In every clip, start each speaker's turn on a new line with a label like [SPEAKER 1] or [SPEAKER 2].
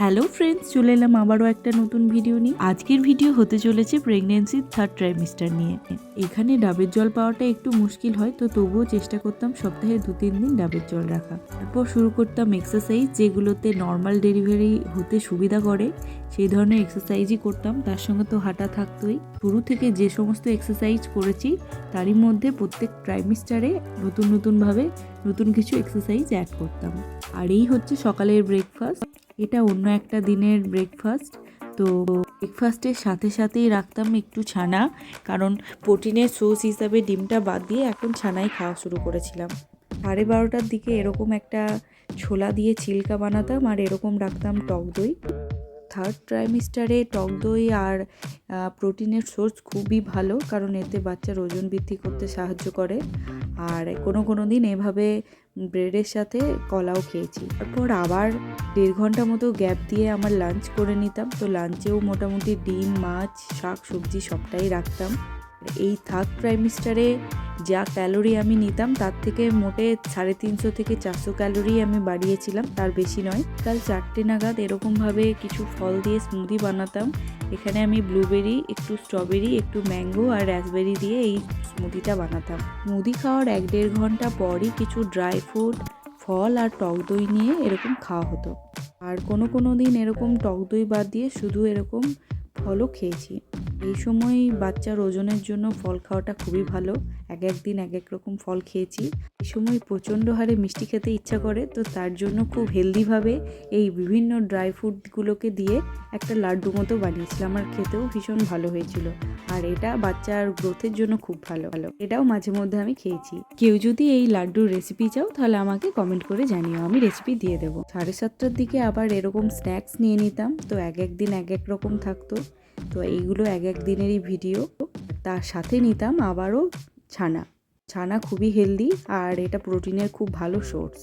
[SPEAKER 1] Hello friends, চলে এলাম আবারও একটা নতুন ভিডিও নিয়ে। আজকের ভিডিও হতে চলেছে প্রেগনেন্সির 3rd ট্রাইমিস্টার নিয়ে। এখানে ডাবের জল পাওয়াটা একটু মুশকিল হয়, তো তবুও চেষ্টা করতাম সপ্তাহে 2-3 দিন ডাবের জল রাখা। তারপর শুরু করতাম এক্সারসাইজ, যেগুলোতে নর্মাল ডেলিভারি হতে সুবিধা করে সেই ধরনের এক্সারসাইজই করতাম। তার সঙ্গে তো হাঁটা থাকতোই। শুরু থেকে যে সমস্ত এক্সারসাইজ করেছি তারই মধ্যে প্রত্যেক ট্রাইমিস্টারে নতুনভাবে নতুন কিছু এক্সারসাইজ অ্যাড করতাম। আর এই হচ্ছে সকালের ব্রেকফাস্ট। এটা অন্য একটা দিনের ব্রেকফাস্ট। তো ব্রেকফাস্টের সাথেই রাখতাম একটু ছানা, কারণ প্রোটিনের সোর্স হিসাবে ডিমটা বাদ দিয়ে এখন ছানাই খাওয়া শুরু করেছিলাম। 12:30টার দিকে এরকম একটা ছোলা দিয়ে চিল্কা বানাতাম, আর এরকম রাখতাম টক দই। 3rd ট্রাইমিস্টারে টক দই আর প্রোটিনের সোর্স খুবই ভালো, কারণ এতে বাচ্চার ওজন বৃদ্ধি করতে সাহায্য করে। আর কোনো দিন এভাবে ব্রেডের সাথে কলাও খেয়েছি। তারপর আবার 1.5 ঘন্টা মতো গ্যাপ দিয়ে আমার লাঞ্চ করে নিতাম। তো লাঞ্চেও মোটামুটি ডিম, মাছ, শাক, সবজি সবটাই রাখতাম। এই 3rd ট্রাইমিস্টারে যা ক্যালোরি আমি নিতাম তার থেকে মোটে 350 থেকে 400 ক্যালোরি আমি বাড়িয়েছিলাম, তার বেশি নয়। কাল 4টে নাগাদ এরকমভাবে কিছু ফল দিয়ে স্মুদি বানাতাম। এখানে আমি ব্লুবেরি, একটু স্ট্রবেরি, একটু ম্যাঙ্গো আর রাসবেরি দিয়ে এই স্মুদিটা বানাতাম। স্মুদি খাওয়ার 1-1.5 ঘন্টা পরই কিছু ড্রাই ফ্রুট, ফল আর টক দই নিয়ে এরকম খাওয়া হতো। আর কোনো দিন এরকম টক দই বাদ দিয়ে শুধু এরকম ফলও খেয়েছি। এই সময় বাচ্চার ওজনের জন্য ফল খাওয়াটা খুবই ভালো। এক দিন এক রকম ফল খেয়েছি। এই সময় প্রচণ্ড হারে মিষ্টি খেতে ইচ্ছা করে, তো তার জন্য খুব হেলদিভাবে এই বিভিন্ন ড্রাই ফ্রুটগুলোকে দিয়ে একটা লাড্ডু মতো বানিয়েছিলাম। আর খেতেও ভীষণ ভালো হয়েছিল। আর এটা বাচ্চার গ্রোথের জন্য খুব ভালো। এটাও মাঝে মধ্যে আমি খেয়েছি। কেউ যদি এই লাড্ডুর রেসিপি চাও তাহলে আমাকে কমেন্ট করে জানিও, আমি রেসিপি দিয়ে দেবো। 7:30টার দিকে আবার এরকম স্ন্যাক্স নিয়ে নিতাম। তো এক দিন এক রকম থাকতো। তো এইগুলো এক দিনেরই ভিডিও। তার সাথে নিতাম আবারও ছানা খুবই হেলদি, আর এটা প্রোটিনের খুব ভালো সোর্স।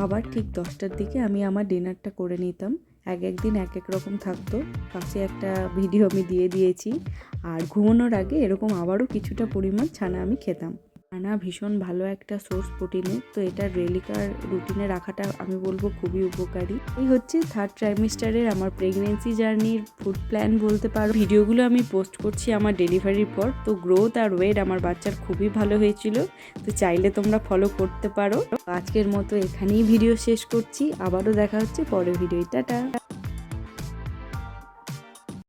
[SPEAKER 1] আবার ঠিক 10টার দিকে আমি আমার ডিনারটা করে নিতাম। এক দিন এক রকম থাকতো। পাশে একটা ভিডিও আমি দিয়ে দিয়েছি। আর ঘুমানোর আগে এরকম আবারও কিছুটা পরিমাণ ছানা আমি খেতাম। ছানা ভীষণ ভালো একটা সোর্স প্রোটিনের, তো এটা রেগুলার রুটিনে রাখাটা আমি বলবো খুবই উপকারী। এই হচ্ছে 3rd ট্রাইমিস্টারের আমার প্রেগনেন্সি জার্নির ফুড প্ল্যান বলতে পারো। ভিডিওগুলো আমি পোস্ট করছি আমার ডেলিভারির পর। তো গ্রোথ আর ওয়েট আমার বাচ্চার খুবই ভালো হয়েছিল, তো চাইলে তোমরা ফলো করতে পারো। আজকের মতো এখানেই ভিডিও শেষ করছি। আবারও দেখা হচ্ছে পরের ভিডিও। টাটা।